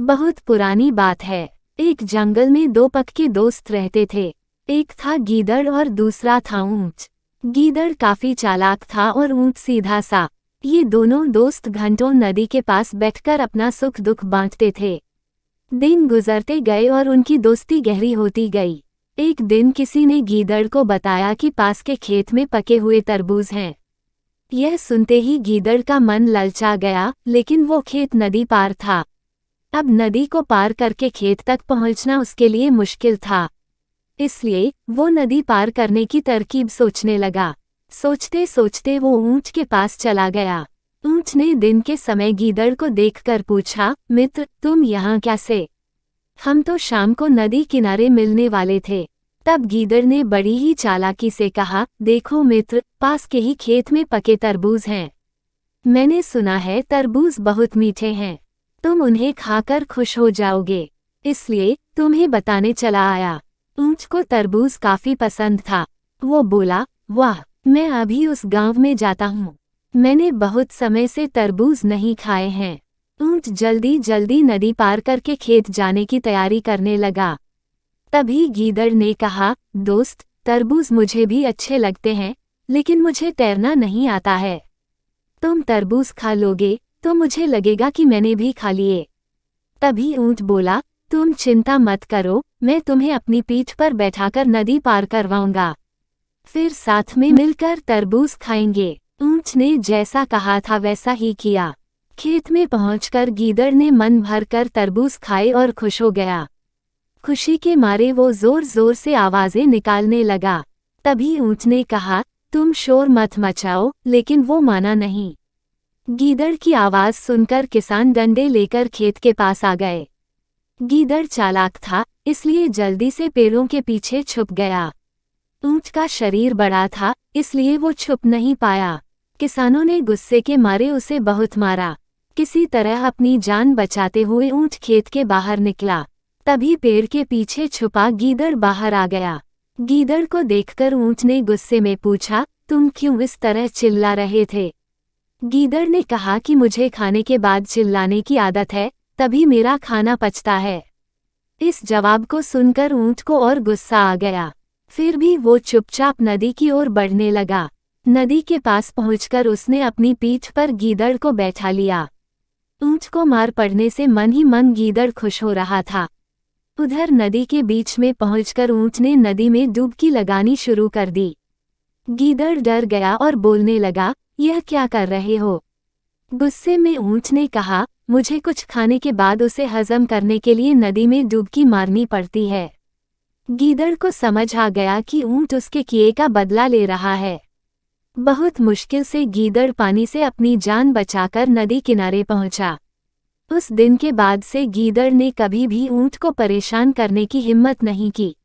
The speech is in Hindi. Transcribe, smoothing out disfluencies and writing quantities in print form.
बहुत पुरानी बात है। एक जंगल में दो पक्के दोस्त रहते थे। एक था गीदड़ और दूसरा था ऊंट। गीदड़ काफी चालाक था और ऊंट सीधा सा। ये दोनों दोस्त घंटों नदी के पास बैठकर अपना सुख दुख बांटते थे। दिन गुजरते गए और उनकी दोस्ती गहरी होती गई। एक दिन किसी ने गीदड़ को बताया कि पास के खेत में पके हुए तरबूज हैं। यह सुनते ही गीदड़ का मन ललचा गया, लेकिन वो खेत नदी पार था। अब नदी को पार करके खेत तक पहुंचना उसके लिए मुश्किल था। इसलिए वो नदी पार करने की तरकीब सोचने लगा। सोचते सोचते वो ऊंट के पास चला गया। ऊंट ने दिन के समय गीदड़ को देखकर पूछा, मित्र, तुम यहाँ कैसे? हम तो शाम को नदी किनारे मिलने वाले थे। तब गीदड़ ने बड़ी ही चालाकी से कहा, देखो मित्र, पास के ही खेत में पके तरबूज हैं। मैंने सुना है तरबूज बहुत मीठे हैं। तुम उन्हें खाकर खुश हो जाओगे, इसलिए तुम्हें बताने चला आया। ऊंट को तरबूज काफी पसंद था। वो बोला, वाह, मैं अभी उस गांव में जाता हूँ। मैंने बहुत समय से तरबूज नहीं खाए हैं। ऊंट जल्दी जल्दी नदी पार करके खेत जाने की तैयारी करने लगा। तभी गीदड़ ने कहा, दोस्त, तरबूज मुझे भी अच्छे लगते हैं, लेकिन मुझे तैरना नहीं आता है। तुम तरबूज खा लोगे तो मुझे लगेगा कि मैंने भी खा लिए। तभी ऊंट बोला, तुम चिंता मत करो, मैं तुम्हें अपनी पीठ पर बैठाकर नदी पार करवाऊंगा। फिर साथ में मिलकर तरबूज खाएंगे। ऊंट ने जैसा कहा था वैसा ही किया। खेत में पहुंचकर गीदड़ ने मन भरकर तरबूज खाए और खुश हो गया। खुशी के मारे वो जोर जोर से आवाजें निकालने लगा। तभी ऊंट ने कहा, तुम शोर मत मचाओ, लेकिन वो माना नहीं। गीदड़ की आवाज सुनकर किसान डंडे लेकर खेत के पास आ गए। गीदड़ चालाक था, इसलिए जल्दी से पेड़ों के पीछे छुप गया। ऊंट का शरीर बड़ा था, इसलिए वो छुप नहीं पाया। किसानों ने गुस्से के मारे उसे बहुत मारा। किसी तरह अपनी जान बचाते हुए ऊंट खेत के बाहर निकला। तभी पेड़ के पीछे छुपा गीदड़ बाहर आ गया। गीदड़ को देखकर ऊंट ने गुस्से में पूछा, तुम क्यों इस तरह चिल्ला रहे थे? गीदड़ ने कहा कि मुझे खाने के बाद चिल्लाने की आदत है, तभी मेरा खाना पचता है। इस जवाब को सुनकर ऊंट को और गुस्सा आ गया। फिर भी वो चुपचाप नदी की ओर बढ़ने लगा। नदी के पास पहुंचकर उसने अपनी पीठ पर गीदड़ को बैठा लिया। ऊंट को मार पड़ने से मन ही मन गीदड़ खुश हो रहा था। उधर नदी के बीच में पहुंचकर ऊंट ने नदी में डुबकी लगानी शुरू कर दी। गीदड़ डर गया और बोलने लगा, यह क्या कर रहे हो? गुस्से में ऊंट ने कहा, मुझे कुछ खाने के बाद उसे हजम करने के लिए नदी में डुबकी मारनी पड़ती है। गीदड़ को समझ आ गया कि ऊंट उसके किए का बदला ले रहा है। बहुत मुश्किल से गीदड़ पानी से अपनी जान बचाकर नदी किनारे पहुंचा। उस दिन के बाद से गीदड़ ने कभी भी ऊंट को परेशान करने की हिम्मत नहीं की।